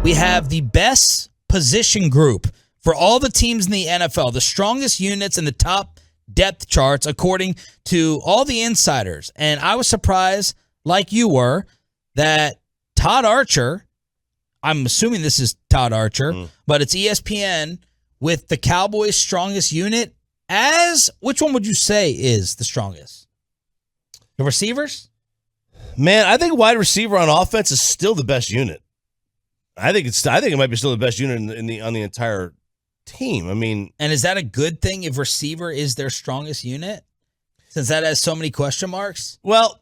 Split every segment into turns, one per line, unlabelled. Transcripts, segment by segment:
we have the best position group for all the teams in the NFL, the strongest units in the top depth charts according to all the insiders. And I was surprised, like you were, that Todd Archer, I'm assuming this is Todd Archer, but it's ESPN with the Cowboys' strongest unit as, which one would you say is the strongest? The receivers?
Man, I think wide receiver on offense is still the best unit. I think it might be still the best unit on the entire team. I mean,
and is that a good thing if receiver is their strongest unit, since that has so many question marks?
Well,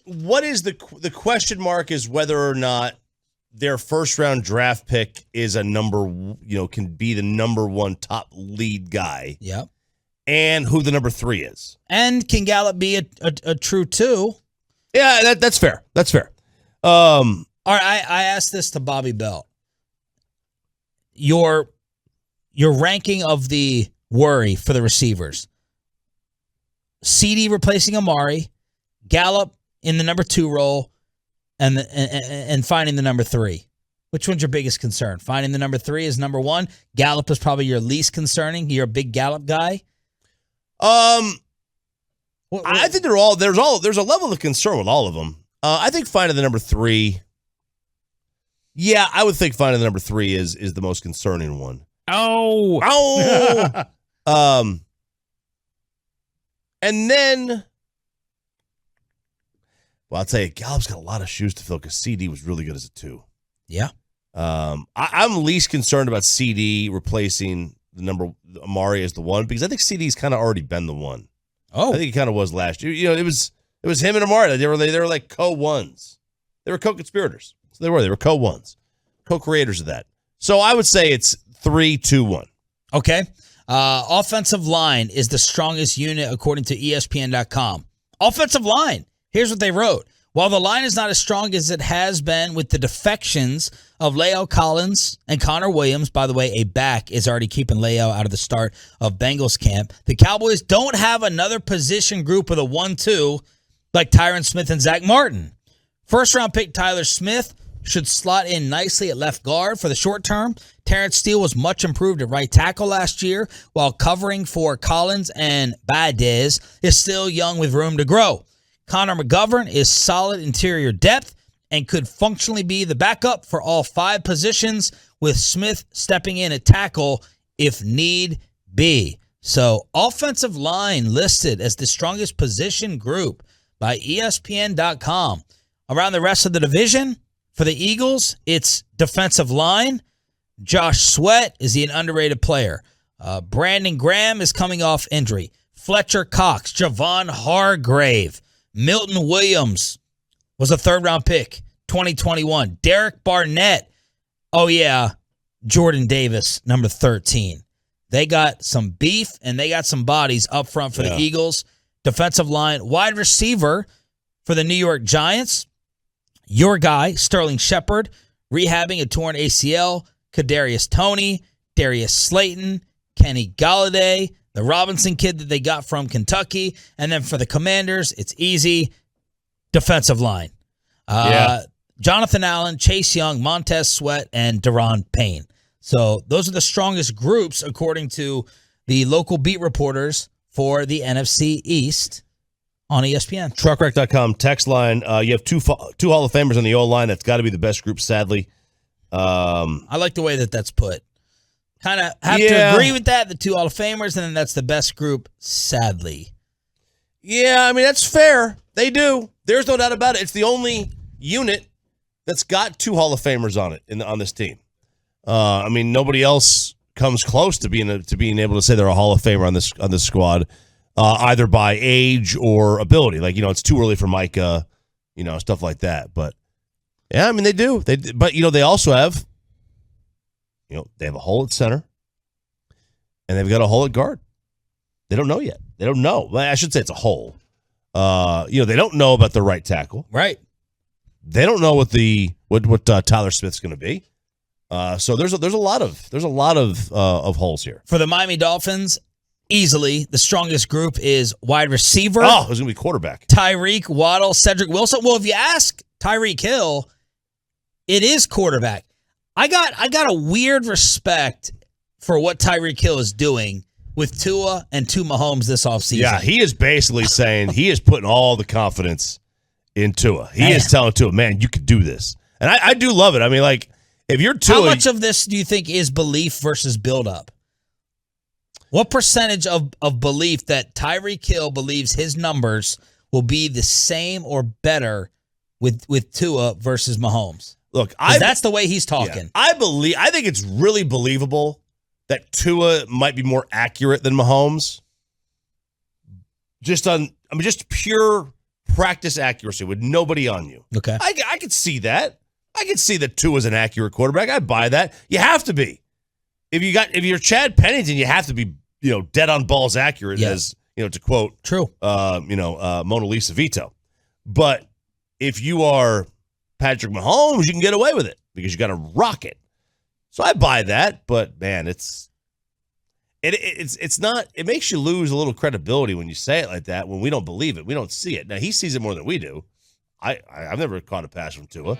what is the question mark is whether or not their first round draft pick is can be the number one top lead guy.
Yep.
And who the number 3 is.
And can Gallup be a true 2?
Yeah, that's fair. That's fair.
All right, I asked this to Bobby Bell. Your ranking of the worry for the receivers. CD replacing Amari, Gallup in the number 2 role, and finding the number 3. Which one's your biggest concern? Finding the number 3 is number 1. Gallup is probably your least concerning. You're a big Gallup guy.
I think there's a level of concern with all of them. I think finding the number 3. Yeah, I would think finding the number 3 is the most concerning one.
Oh.
And then, well, I'll tell you, Gallup's got a lot of shoes to fill because CD was really good as a 2.
Yeah.
I'm least concerned about CD replacing the number Amari as the 1 because I think CD's kind of already been the 1.
Oh,
I think he kind of was last year. You know, it was him and Amari. They were like co-1s. They were co-conspirators. So they were co-1s, co-creators of that. So I would say it's 3-2-1.
Okay. Offensive line is the strongest unit according to ESPN.com. Offensive line. Here's what they wrote. While the line is not as strong as it has been with the defections of La'el Collins and Connor Williams, by the way, a back is already keeping La'el out of the start of Bengals camp, the Cowboys don't have another position group with a 1-2 like Tyron Smith and Zach Martin. First-round pick Tyler Smith should slot in nicely at left guard for the short term. Terrence Steele was much improved at right tackle last year, while covering for Collins and Baez is still young with room to grow. Connor McGovern is solid interior depth and could functionally be the backup for all 5 positions, with Smith stepping in at tackle if need be. So, offensive line listed as the strongest position group by ESPN.com. Around the rest of the division, for the Eagles, it's defensive line. Josh Sweat is an underrated player. Brandon Graham is coming off injury. Fletcher Cox, Javon Hargrave, Milton Williams was a 3rd-round pick, 2021. Derek Barnett, Jordan Davis, number 13. They got some beef, and they got some bodies up front for the Eagles. Defensive line, wide receiver for the New York Giants. Your guy, Sterling Shepard, rehabbing a torn ACL. Kadarius Toney, Darius Slayton, Kenny Golladay, the Robinson kid that they got from Kentucky. And then for the Commanders, it's easy. Defensive line. Jonathan Allen, Chase Young, Montez Sweat, and Deron Payne. So those are the strongest groups according to the local beat reporters for the NFC East on ESPN.
Truckwreck.com text line. You have two Hall of Famers on the O-line. That's got to be the best group, sadly.
I like the way that's put. Kind of have to agree with that, the 2 Hall of Famers, and then that's the best group, sadly.
Yeah, I mean, that's fair. They do. There's no doubt about it. It's the only unit that's got 2 Hall of Famers on it on this team. I mean, nobody else comes close to being able to say they're a Hall of Famer on this squad, either by age or ability. Like, it's too early for Micah, stuff like that. But yeah, I mean, they do. But they also have, they have a hole at center, and they've got a hole at guard. They don't know yet. They don't know. Well, I should say it's a hole. They don't know about the right tackle.
Right.
They don't know what Tyler Smith's going to be. So there's a lot of holes here.
For the Miami Dolphins, easily the strongest group is wide receiver.
Oh, it's going to be quarterback.
Tyreek Waddle, Cedric Wilson. Well, if you ask Tyreek Hill, it is quarterback. I got a weird respect for what Tyreek Hill is doing with Tua and Mahomes this offseason.
Yeah, he is basically saying he is putting all the confidence in Tua. He is telling Tua, man, you can do this. And I do love it. I mean, like, if you're Tua...
How much of this do you think is belief versus build-up? What percentage of belief that Tyreek Hill believes his numbers will be the same or better with Tua versus Mahomes?
Look,
that's the way he's talking.
Yeah, I think it's really believable that Tua might be more accurate than Mahomes. Just pure practice accuracy with nobody on you.
Okay.
I could see that. I could see that Tua's an accurate quarterback. I buy that. You have to be. If you're Chad Pennington, you have to be, dead on balls accurate, as, to quote
True.
Mona Lisa Vito. But if you are Patrick Mahomes, you can get away with it because you got a rocket. So I buy that, but man, it's not. It makes you lose a little credibility when you say it like that. When we don't believe it, we don't see it. Now he sees it more than we do. I've never caught a pass from Tua.